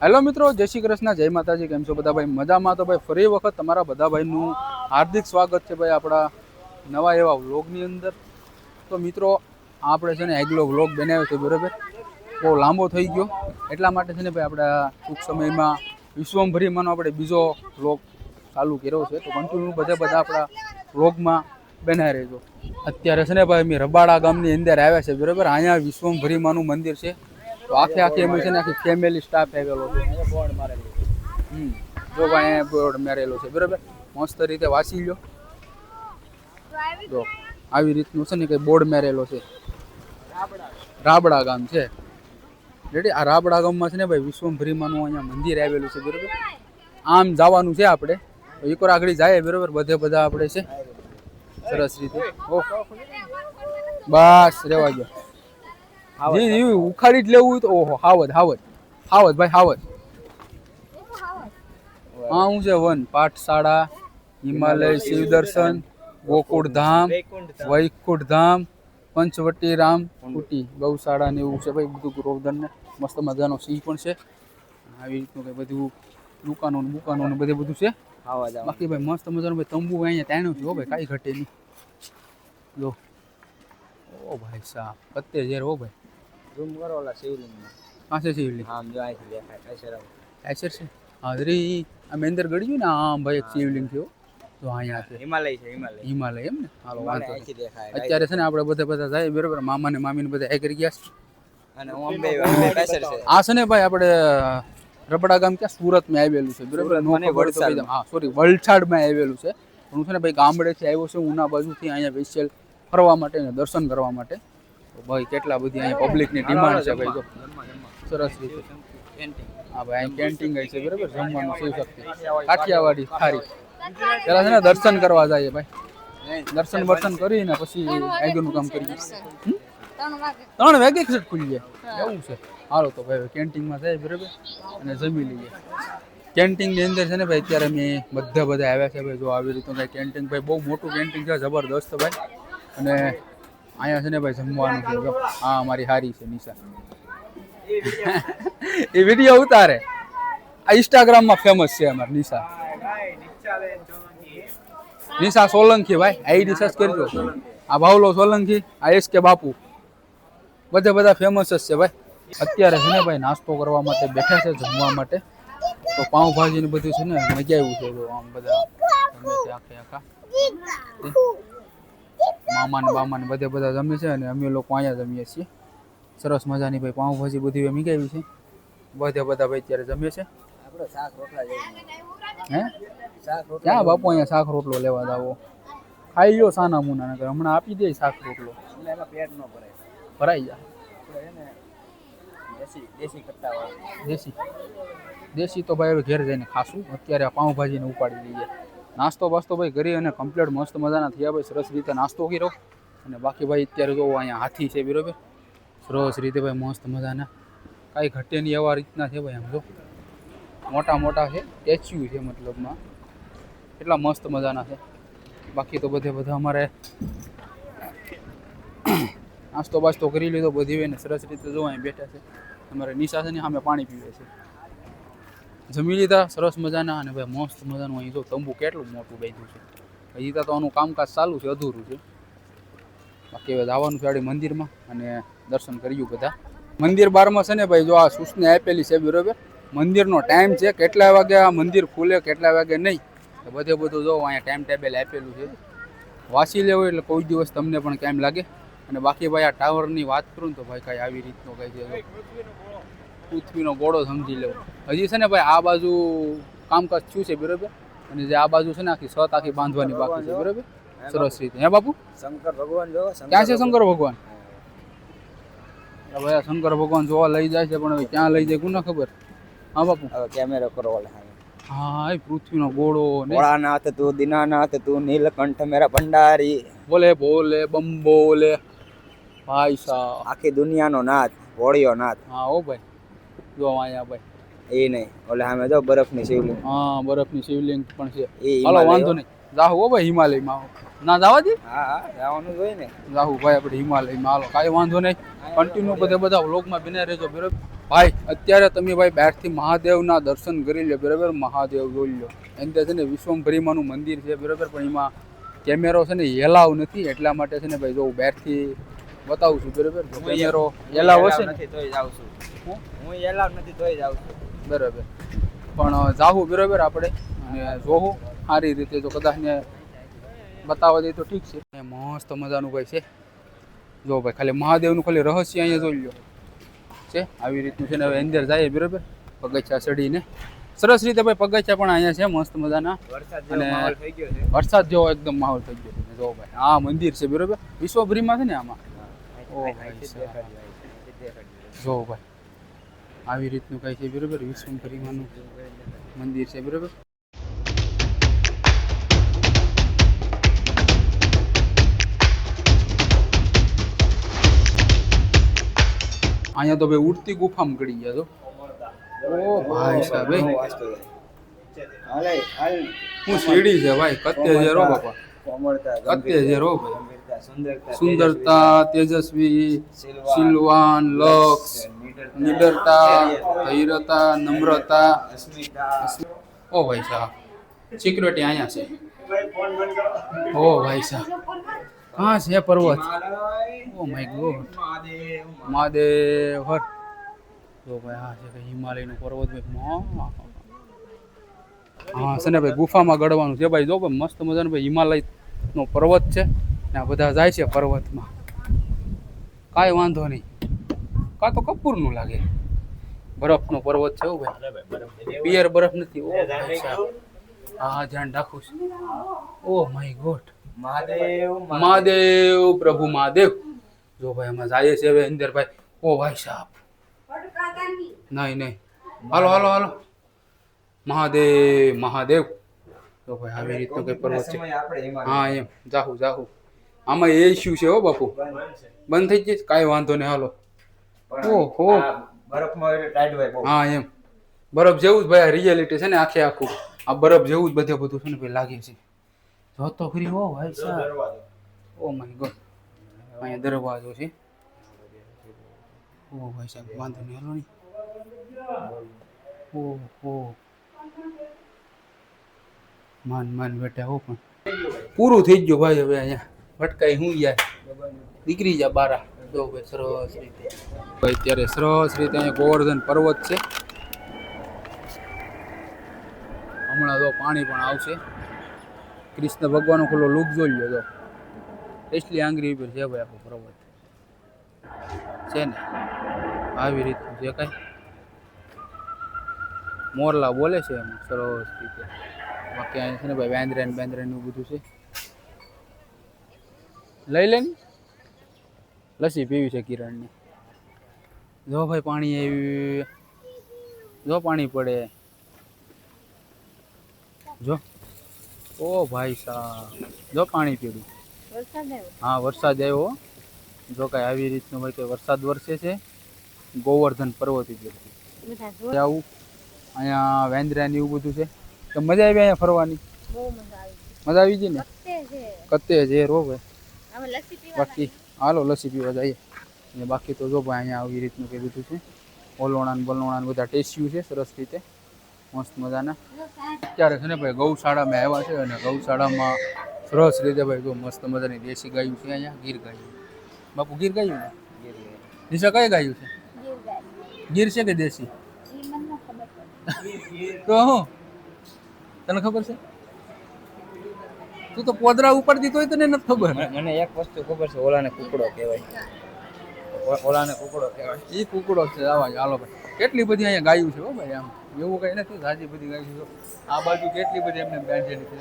Hello મિત્રો, જય શ્રી કૃષ્ણ, જય માતાજી. કેમ છો બધા ભાઈ? મજામાં? તો ભાઈ ફરી વખત તમારા બધા ભાઈનું હાર્દિક સ્વાગત છે ભાઈ આપણા નવા એવા વ્લોગની અંદર. તો મિત્રો આપણે છે ને આગલો વ્લોગ બનાવ્યો છે, બરાબર? બહુ લાંબો થઈ ગયો, એટલા માટે છે ને ભાઈ આપણે ટૂંક સમયમાં વિશ્વભરીમાંનો આપણે બીજો વ્લોગ ચાલુ કર્યો છે. તો કન્ટિન્યુ બધા આપણા વ્લોગમાં બનાવી રહેજો. અત્યારે છે ને ભાઈ અમે રબાડા ગામની અંદર આવ્યા છે, બરાબર? અહીંયા વિશ્વભરીમાંનું મંદિર છે. તો આખી અમે છે ને આખી ફેમિલી સ્ટાફ આવેલો છે. જો ભાઈ બોર્ડ મારેલો છે, બરાબર? મસ્ત રીતે વાંચી લો. જો આવી રીતનું છે ને કંઈ બોર્ડ મારેલો છે. રાબડા ગામ છે, રેડી? આ રાબડા ગામમાં છે ને ભાઈ વિશ્વભરીમાંનું અહીંયા મંદિર આવેલું છે, બરાબર? આમ જવાનું છે આપણે, એકવાર આગળ જાય, બરાબર? બધા આપણે છે સરસ રીતે. બસ રેવા ગયો. ઉખાડી જ લેવું તો ઓહો, હાવજ ભાઈ, હાવજ. હા, હું છે વન પાઠશાળા, હિમાલય શિવ દર્શન, ગોકુળ ધામ, વૈકુંઠ ધામ, પંચવટી રામ કુટી, ગૌશાળા ને એવું છે ભાઈ બધું. ગોવર્ધન ને મસ્ત મજાનો સિંહ પણ છે. આવી રીતનું કઈ બધું દુકાનો ને બધું છે. બાકી ભાઈ મસ્ત મજાનો ભાઈ તંબુ અહીંયા તાણ્યો છે. હો ભાઈ, કાંઈ ઘટે નહીં. જો ઓ ભાઈ સાહેબ, અત્યારે જ્યારે હો ભાઈ ઝૂમ કરો ઓલા શિવલિંગમાં. કાં છે શિવલિંગ? આમ જો અહીંથી દેખાય એસર છે. હા રી અમે અંદર ગળ્યું ને આમ ભાઈ એક શિવલિંગ થયો. તો અહીંયા છે હિમાલય છે, હિમાલય એમ ને. હાલો વાંધો અહીંથી દેખાય. અત્યારે છે ને આપણે બધા જાય, બરાબર? મામા ને મામી ને બધા એ કરી ગયા છે. અને અંબે પેસર છે. આ છે ને ભાઈ આપણે રબડા ગામ ક્યાં સુરતમાં આવેલું છે, બરાબર? હા સોરી, વલસાડમાં આવેલું છે. હું છે ને ભાઈ ગામડેથી આવ્યો છું, ઉના બાજુથી અહીંયા સ્પેશિયલ ફરવા માટે ને દર્શન કરવા માટે. તો ભાઈ કેટલા બધી અહીંયા પબ્લિકની ડિમાન્ડ છે ભાઈ. જો સરસ રીતે હા ભાઈ અહીં કેન્ટીન ગઈ છે, બરાબર? જમવાનું શિવશક્તિ કાઠિયાવાડી થાળી. પેલા છે ને દર્શન કરવા જઈએ ભાઈ, દર્શન કરીને પછી આગળનું કામ કરીએ. 3 વાગે ખુલી જાય એવું છે. હાલો તો ભાઈ કેન્ટીનમાં જાય, બરાબર? અને જમી લઈએ. કેન્ટીનની અંદર છે ને ભાઈ અત્યારે અમે બધા આવ્યા છે ભાઈ. જો આવી રીતનું કાંઈ કેન્ટીન ભાઈ, બહુ મોટું કેન્ટીન છે, જબરદસ્ત ભાઈ. અને અહીંયા છે ને ભાઈ જમવાનું છે. જો હા અમારી હારી છે નિશા, એ વિડીયો ઉતારે. આ ઇન્સ્ટાગ્રામમાં ફેમસ છે અમારી નિશા સોલંકી ભાઈ. આઈડી સર્ચ કરજો. આ ભાવલો સોલંકી, આ SK બાપુ, બધા ફેમસ જ છે ભાઈ. અત્યારે છે ને ભાઈ નાસ્તો કરવા માટે બેઠા છે, જમવા માટે. તો પાઉંભાજી ને બધું છે ને મગાવ્યું છે. જો આમ બધા આખા મામા ને બધા જમે છે અને અમે લોકો અહીંયા જમીએ છીએ. સરસ મજાની ભાઈ પાઉંભાજી બધી મગાવી છે. બધા ભાઈ અત્યારે જમે છે. આપણો શાક રોટલા જેવું. હે ક્યાં બાપુ અહીંયા શાક રોટલો લેવા જાવો? ખાઈ લો સાના મુના, નકર હમણાં આપી દે શાક રોટલો. એમાં પેટ ન ભરાય. ભરાઈ જાય. દેશી તો ભાઈ હવે ઘેર જઈને ખાશું. અત્યારે આ પાઉંભાજીને ઉપાડી લઈએ. નાસ્તો બાસ્તો ભાઈ કરી અને કમ્પ્લીટ મસ્ત મજાના થયા ભાઈ. સરસ રીતે નાસ્તો કર્યો. અને બાકી ભાઈ અત્યારે જો અહીંયા હાથી છે, બરાબર? સરસ રીતે ભાઈ મસ્ત મજાના, કાંઈ ઘટે નહીં એવા રીતના છે ભાઈ. આમ જો મોટા છે, સ્ટેચ્યુ છે મતલબમાં, એટલા મસ્ત મજાના છે. બાકી તો બધા અમારે નાસ્તો બાસ્તો કરી લીધો બધી હોય ને સરસ રીતે જો અહીં બેઠા છે. અમારે નિશા છે ને સામે પાણી પીવે છે. જમી લીધા સરસ મજાના. અને ભાઈ મસ્ત મજાનું અહીં જો તંબુ કેટલું મોટું બાંધ્યું છે. હજી તો આનું કામકાજ ચાલુ છે, અધૂરું છે. બાકી હવે જવાનું છે મંદિરમાં અને દર્શન કર્યું બધા. મંદિર બારમાં છે ને ભાઈ જો આ સૂચના આપેલી છે, બરાબર? મંદિરનો ટાઈમ છે, કેટલા વાગે આ મંદિર ખુલે કેટલા વાગે નહીં, બધું જો અહીંયા ટાઈમ ટેબલ આપેલું છે. વાંચી લેવું એટલે કોઈ દિવસ તમને પણ કેમ લાગે. અને બાકી ભાઈ આ ટાવરની વાત કરું ને તો ભાઈ કાંઈ આવી રીતનો કંઈ છે, પૃથ્વીનો ગોળો સમજી લેવો. હજી છે ને ભાઈ આ બાજુ કામકાજ થયું છે, બરાબર? અને જે આ બાજુ છે ને આખી છત આખી બાંધવાની બાકી છે, બરાબર? સરસ રીતે. હે બાપુ? શંકર ભગવાન જો ક્યાં છે શંકર ભગવાન? ભાઈ શંકર ભગવાન જોવા લઈ જાય છે, પણ હવે ક્યાં લઈ જાય કોને ખબર. હા બાપુ, હવે કેમેરો કરો. હા એ પૃથ્વીનો ગોળો ને ભોળાનાથ તું, દીનાનાથ તું, નીલકંઠ મેરા ભંડારી, બોલે બમ બોલે ભાઈ સાહેબ, આખી દુનિયાનો નાથ, ભોળિયો નાથ. હા ઓ ભાઈ જો અહીંયા ભાઈ એ નહીં ઓલે સામે જો બરફની શિવલિંગ. હા બરફની શિવલિંગ પણ છે. એ હાલો વાંધો નહીં, જાહુ હો ભાઈ હિમાલયમાં. ના જવા દે? હા જવાનું જોઈએ ને. જાહુ ભાઈ આપણે હિમાલયમાં. હાલો કાંઈ વાંધો નહીં, કન્ટિન્યુ બધા વ્લોગમાં બને રહેજો, બરાબર? ભાઈ અત્યારે તમે ભાઈ બહારથી મહાદેવના દર્શન કરી લો બરાબર. મહાદેવ જોઈ લો અંદર છે ને વિશ્વભરીમાનું મંદિર છે બરાબર, પણ એમાં કેમેરો છે ને એલાવ નથી, એટલા માટે છે ને ભાઈ જો બહારથી બતાવું છું બરાબર. જો કેમેરો એલાવ હશે ને નથી તોય જાઉં છું. હું એલાવ નથી તોય જાઉં છું. બરાબર, પણ જાવું બરાબર આપણે અને જોવું સારી રીતે. જો કદાચ ને બતાવવા દે તો ઠીક છે. મસ્ત મજાનું ભાઈ છે જો ભાઈ, ખાલી મહાદેવનું ખાલી રહસ્ય અહીંયા જોઈ લો છે. આવી રીતનું છે ને હવે અંદર જાય બરાબર, પગથિયા ચડીને સરસ રીતે ભાઈ પગથિયા પણ અહીંયા છે મસ્ત મજાના. અને વરસાદ જેવો એકદમ માહોલ થઈ ગયો છે જો ભાઈ. આ મંદિર છે બરાબર, વિશ્વભરીમાં છે ને આમાં. ઓ ભાઈ જો ભાઈ આવી રીતનું કઈ છે બરાબર, વિશ્વભરીમાંનું મંદિર છે બરાબર. અહીંયા તો ભાઈ ઉડતી ગુફામાં ગળી ગયા તો. ઓ ભાઈ સાહેબ હું સીડી છે ભાઈ, કત્તે છે રો બાપા, કત્તે છે રો ભાઈ. સુંદરતા, તેજસ્વી, શીલવાન, લક્ષ, નિડરતા, ધૈર્યતા, નમ્રતા. ઓ ભાઈ સાહેબ સિક્યુરિટી અહીંયા છે. ઓ ભાઈ સાહેબ હા છે પર્વત. ઓ માય ગોડ મહાદેવ હર. જો ભાઈ હા છે કે હિમાલયનો પર્વત ભાઈ. હા છે ને ભાઈ ગુફામાં ગળવાનું છે ભાઈ. જો ભાઈ મસ્ત મજાનો ભાઈ હિમાલયનો પર્વત છે ને આ બધા જાય છે પર્વતમાં. કાંઈ વાંધો નહીં, કાં તો કપૂરનું લાગે. બરફનો પર્વત છે હો ભાઈ, પિયર બરફ નથી. ઓ ભાઈ સાહેબ હા ધ્યાન રાખું છું. Oh my God Mahadev Mahadev પ્રભુ મહાદેવ. જો ભાઈ અમે જઈએ છીએ હવે અંદર ભાઈ. ઓ ભાઈ સાહેબ નહીં નહીં, હાલો હાલો હાલો. મહાદેવ મહાદેવ. તો ભાઈ આવી રીતનો કઈ પર્વત છે. હા એમ જાહું જાહું. આમાં એ ઇસ્યુ છે હો બાપુ, બંધ થઈ જશે કાંઈ વાંધો નહીં હાલો. ઓહો હા એમ બરફ જેવું જ ભાઈ રિયાલિટી છે ને આખે આખું. આ બરફ જેવું જ બધે બધું છે ને ભાઈ લાગે છે. જોતો ફરી હો ભાઈ સાહેબ. ઓ માય ગોડ અહીંયા દરવાજો છે. ઓ ભાઈ સાહેબ વાંધો નહીં હાલો નહીં. ઓહો માન બેઠા હો, પણ પૂરું થઈ ગયું ભાઈ. હવે અહીંયા ભટકાઈ હું યાર નીકળી જા બારા. જો ભાઈ સરસ રીતે ભાઈ અત્યારે સરસ રીતે અહીંયા ગોવર્ધન પર્વત છે. હમણાં તો પાણી પણ આવશે. કૃષ્ણ ભગવાનનો ખુલ્લો લુક જોઈ લો. તો એટલી આંગળી ઉપર છે ભાઈ આખો પર્વત છે ને આવી રીતનું છે. કાંઈ મોરલા બોલે છે એમ સરસ રીતે. બાકી અહીંયા છે ને ભાઈ બેન્દ્રેન એવું બધું છે. લઈ લે ને લસ્સી પીવી છે કિરણની. જો ભાઈ પાણી આવ્યું, જો પાણી પડે જો. ઓ ભાઈ સાહેબ જો પાણી પીડ્યું. હા વરસાદ આવ્યો. જો કાંઈ આવી રીતનું ભાઈ કે વરસાદ વરસે છે ગોવર્ધન પર્વત ઉપરથી. આવું અહીંયા વેન્દ્રાને એવું બધું છે. તો મજા આવી અહીંયા ફરવાની? મજા આવી ગઈ ને? કત્તે છે રો ભાઈ. બાકી હાલો લસ્સી પીવા જઈએ. અને બાકી તો જો ભાઈ અહીંયા આવી રીતનું કંઈ બધું છે. ઓલોણા બલોણા બધા ટેસ્યુ છે સરસ રીતે મસ્ત મજાના. અત્યારે છે ને ભાઈ ગૌશાળામાં આવ્યા છે અને ગૌશાળામાં સરસ રીતે ભાઈ જો મસ્ત મજાની દેશી ગાયું છે અહીંયા. ગીર ગાયું બાપુ, ગીર ગાયું ને દિશા કઈ ગાયું છે? ગીર છે કે દેશી? તો હું તને ખબર છે? તું તો પોદરા ઉપાડતી તોય તને નથી ખબર. મને એક વસ્તુ ખબર છે, ઓલાને કુકડો કહેવાય. ઓલાને કુકડો કહેવાય. એ કુકડો છે. આવા હાલો ભાઈ કેટલી બધી અહીંયા ગાયું છે હો ભાઈ. આમ એવું કઈ નથી, સાજી બધી ગાયું છે. આ બાજુ કેટલી બધી એમને બાંધેલી છે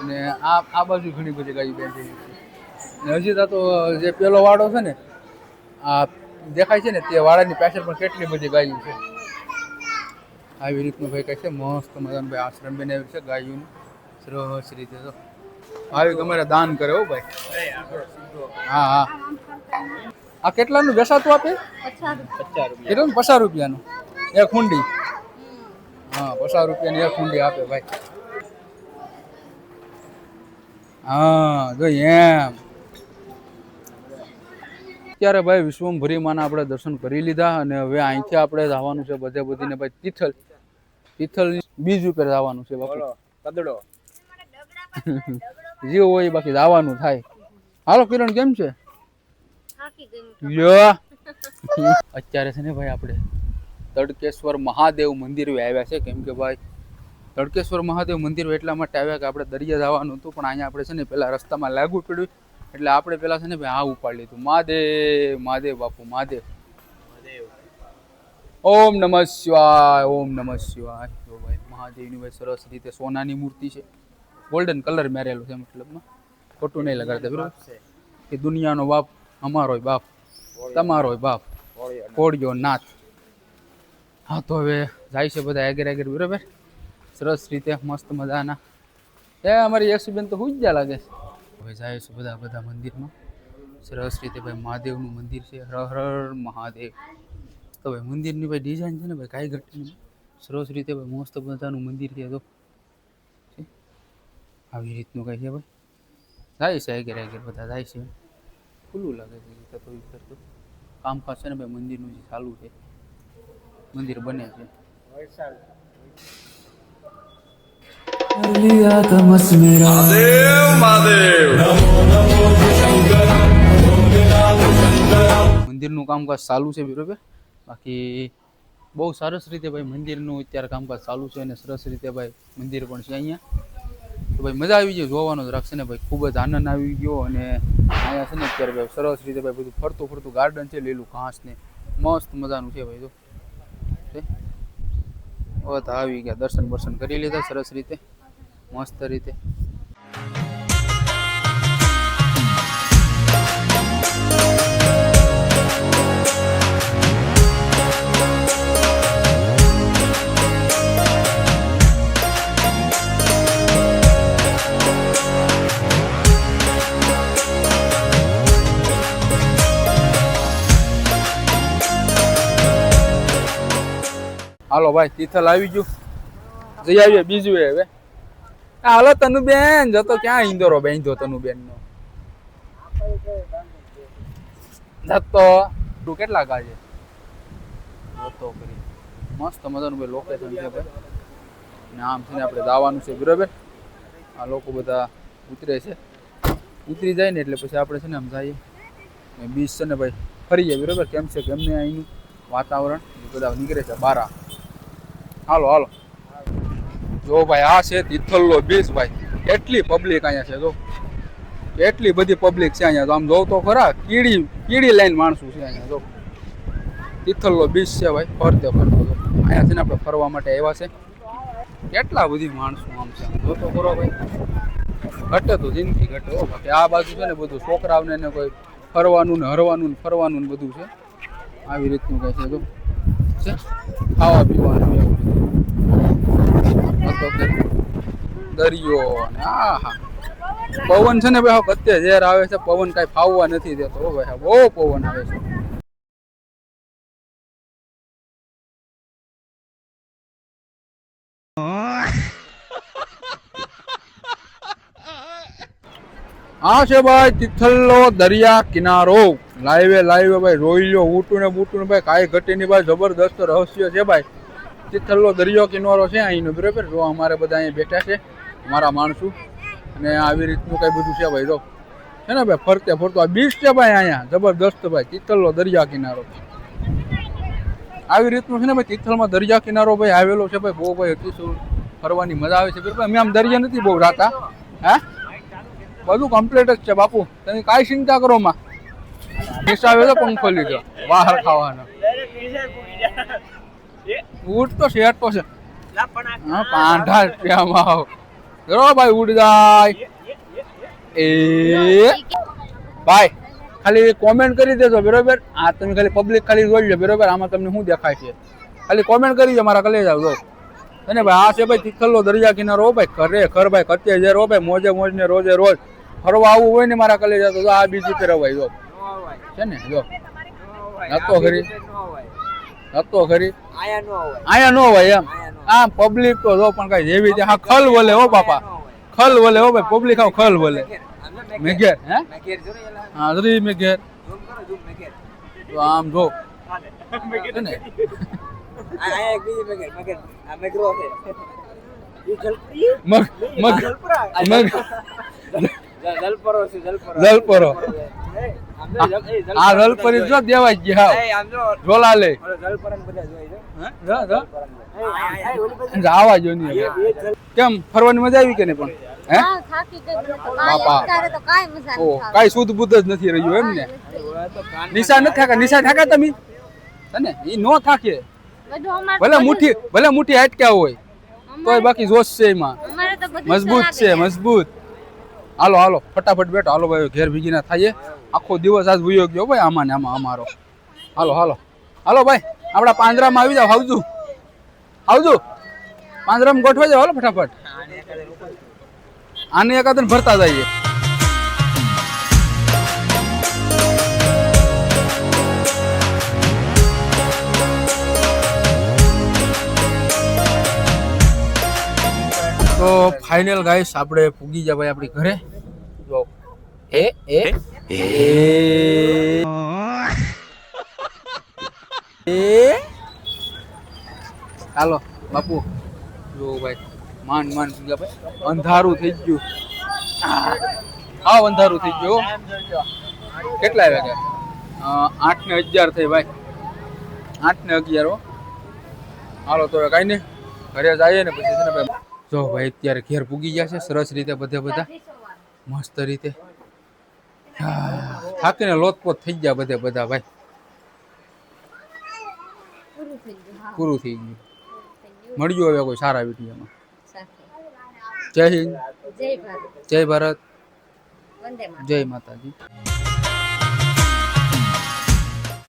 અને આ બાજુ ઘણી બધી ગાયું બાંધેલી છે. હજી તો જે પેલો વાડો છે ને આ દેખાય છે ને તે વાડાની પાછળ પણ કેટલી બધી ગાયું છે. આવી રીતનું ભાઈ કઈ છે મસ્ત મજાનું ભાઈ આશ્રમ બનાવ્યું છે ગાયોનું સરસ રીતે. તો આવી તમારે દાન કરે હો ભાઈ. હા હા આ કેટલાનું વેચાતું આપે? 50 કેટલું? 50 રૂપિયાનું એક હુંડી. હા 50 રૂપિયાની એક હુંડી આપે ભાઈ. હા જો એમ અત્યારે ભાઈ વિશ્વમભરીમાંના આપણે દર્શન કરી લીધા અને હવે અહીંથી આપણે જવાનું છે બધે બધીને ભાઈ તિથલ બીજ ઉપર જવાનું છે બાપુ. કદડો જે હોય બાકી જવાનું થાય. હાલો કિરણ કેમ છે? લ્યો. અત્યારે છે ને ભાઈ આપણે તડકેશ્વર મહાદેવ મંદિર આવ્યા છે. કેમ કે ભાઈ તડકેશ્વર મહાદેવ મંદિર એટલા માટે આવ્યા કે આપણે દરિયા જવાનું હતું, પણ અહીંયા આપણે છે ને પેલા રસ્તામાં લાગુ પડ્યું એટલે આપણે પેલા છે ને ભાઈ આ ઉપાડી લીધું. મહાદેવ મહાદેવ બાપુ મહાદેવ. ઓમ નમઃ શિવાય ઓમ નમઃ શિવાય. જો ભાઈ મહાદેવની ભાઈ સરસ રીતે સોનાની મૂર્તિ છે, ગોલ્ડન કલર મેરેલું છે, મતલબમાં ખોટું નહીં લગાડતા બરોબર કે દુનિયાનો બાપ અમારોય બાપ તમારોય બાપ કોળિયો નાથ. હા તો હવે જાય છે બધા આગળ આગળ બરોબર સરસ રીતે મસ્ત મજાના. અમારી યશુબેન તો હુઈ જ લાગે છે. હવે જાય છે બધા મંદિરમાં સરસ રીતે ભાઈ મહાદેવનું મંદિર છે. હર હર મહાદેવ. તો ભાઈ મંદિરની ભાઈ ડિઝાઇન છે ને ભાઈ કાંઈ ઘટી સરસ રીતે ભાઈ મસ્ત મજાનું મંદિર છે. તો આવી રીતનું કાંઈ છે ભાઈ જાય છે આગળ આગળ બધા જાય છે. ખુલ્લું લાગે છે તો તો કામકાજ છે ને ભાઈ મંદિરનું જે ચાલુ છે, મંદિર બને છે. મંદિરનું કામકાજ ચાલુ છે બરોબર. બાકી બહુ સરસ રીતે ભાઈ મંદિરનું અત્યારે કામકાજ ચાલુ છે અને સરસ રીતે ભાઈ મંદિર પણ છે અહીંયા. તો ભાઈ મજા આવી ગઈ જોવાનો જ રાખશે ને ભાઈ, ખૂબ જ આનંદ આવી ગયો. અને અહીંયા છે ને અત્યારે ભાઈ સરસ રીતે ભાઈ બધું ફરતું ગાર્ડન છે, લીલું ઘાસ ને મસ્ત મજાનું છે ભાઈ. તો આવી ગયા દર્શન કરી લીધા સરસ રીતે મસ્ત રીતે. હાલો ભાઈ તિથલ આવી ગયું, જઈ આવીએ બીજું હવે. હાલો તનુબેન જતો ક્યાં ઇન્દોરો બેંધો તનુબેન નો જતો તું કેટલા ગાજે જતો કરી મસ્ત મજાનું ભાઈ લોકેશન છે ભાઈ. ને આમ છે ને આપણે જવાનું છે બરાબર. આ લોકો બધા ઉતરે છે, ઉતરી જાય ને એટલે પછી આપણે છે ને આમ જઈએ ને બીચ છે ને ભાઈ ફરીએ બરાબર. કેમ છે કેમને અહીંનું વાતાવરણ બધા નીકળે છે બારા. હાલો જો ભાઈ આ છે તિથલનો બીચ ભાઈ. એટલી પબ્લિક અહીંયા છે, જો એટલી બધી પબ્લિક છે અહીંયા. તો આમ જોવ તો ખરા કીડી લાઈન માણસો છે અહીંયા. જો તિથલનો બીચ છે ભાઈ. ફરતો અહીંયા છે ને આપણે ફરવા માટે આવ્યા છે. કેટલા બધી માણસો આમ છે, જો તો ખરો ભાઈ. ઘટે તો જિંદગી ઘટે. બાકી આ બાજુ છે ને બધું છોકરાઓને ને કોઈ ફરવાનું ને હરવાનું ને ફરવાનું ને બધું છે. આવી રીતનું કઈ છે, જો છે ખાવા પીવાનું એવું દરિયો ને હા પવન છે ને ભાઈ કત્તે ઝેર આવે છે. પવન કઈ ફાવવા નથી દેતો ભાઈ, બહુ પવન આવે છે. આ છે ભાઈ તિથલનો દરિયા કિનારો. લાઈવે ભાઈ રોઈ લો ઉટું ને ભાઈ કાંઈ ઘટી નહીં ભાઈ. જબરદસ્ત રહસ્ય છે ભાઈ. તિથલનો દરિયો કિનારો છે અહીંનો બરાબર. જો અમારે બધા અહીંયા બેઠા છે અમારા માણસો અને આવી રીતનું કઈ બધું છે ભાઈ. જો છે ને ભાઈ ફરતો આ બીચ છે ભાઈ અહીંયા જબરદસ્ત ભાઈ. તિથલનો દરિયા કિનારો આવી રીતનું છે ને ભાઈ. તિથલમાં દરિયા કિનારો ભાઈ આવેલો છે ભાઈ. બહુ ભાઈ અતિશય ફરવાની મજા આવે છે બરાબર. અમે આમ દરિયા નથી બહુ રાતા હે, બધું કમ્પ્લીટ જ છે બાપુ. તમે કાંઈ ચિંતા કરો માં. આવે તો પંખો લીધો બહાર ખાવાનો. ઉડ તો શેર તો છે પાંઢા આવ કરો ભાઈ ઉડ જાય. એ ભાઈ ખાલી કોમેન્ટ કરી દેજો બરોબર. આ તમે ખાલી પબ્લિક ખાલી જોઈ લો બરોબર. આમાં તમને શું દેખાય છે ખાલી કોમેન્ટ કરી દો મારા કલે જાવ. જો અને ભાઈ આ છે ભાઈ તિથલનો દરિયા કિનારો ભાઈ. ખરેખર ભાઈ કત્તે હજાર ભાઈ મોજે મોજ ને રોજે રોજ ફરવા આવવું હોય ને મારા કલે જતો આ બીજી ફેરવ ભાઈ. જો છે ને જો નતો ખરી આયા નો હોય એમ. આ પબ્લિક તો જો પણ કઈ જેવી હા ખલ વલે હો બાપા, ખલ વલે હો ભાઈ. પબ્લિક આવ ખલ વલે મેઘેર હે હા જરી મેઘેર તો આમ જો છે ને આ એક બીજી મગર આ મગરો છે ઈ જલપરી મગ મગ મગ જલપરો છે જલપરો જલપરો આ જલપરી જો દેવાય ગયા આમ જો રોલા લે જલપરન બધા જોઈ જો આવા જો નહીં કેમ ફરવાની મજા આવી કે નહીં પણ હે હા થાકી ગઈ મને તો બાપા. અત્યારે તો કાંઈ મજા ઓ નથી આવતી. કાઈ શુદ્ધ બુદ્ધ જ નથી રહ્યું એમ ને નિશા નથી થાકા નિશા થાકા તમે છે ને ઈ નો થાકે બધું અમારે ભલે મુઠ્ઠી હાટક્યા હોય તોય બાકી જોશ છે એમાં અમારે તો બધું મજબૂત છે મજબૂત હાલો હાલો ફટાફટ બેઠો હાલો ભાઈ ઘેર ભીગી ના થાય આખો દિવસ આજ વયો ગયો ભાઈ આમાં ને આમાં અમારો હાલો હાલો હાલો ભાઈ આપડા પાંજરામાં આવી જાવ આવજો આવજો પાંજરામાં ગોઠવાઈ જાવ હાલો ફટાફટ આને એકાદન ભરતા જઈએ તો ફાઇનલ ગાઈસ આપણે પૂગી જા ભાઈ આપણી ઘરે જો હાલો બાપુ જો ભાઈ માન પૂગ્યા ભાઈ અંધારું થઈ ગયું અંધારું થઈ ગયું કેટલા વાગ્યા 8:11 થઈ ભાઈ 8:11 હાલો તો કઈ નહીં ઘરે જઈએ ને પછી છે ને ભાઈ જો ભાઈ અત્યારે ઘેર પૂગી ગયા છે સરસ રીતે બધા મસ્ત રીતે થાકીને લોતપોત થઈ ગયા બધા ભાઈ પૂરું થઈ ગયું મળ્યું હવે કોઈ સારા વિડીયોમાં જય હિન્દ જય ભારત જય ભારત વંદે માતરમ. જય માતાજી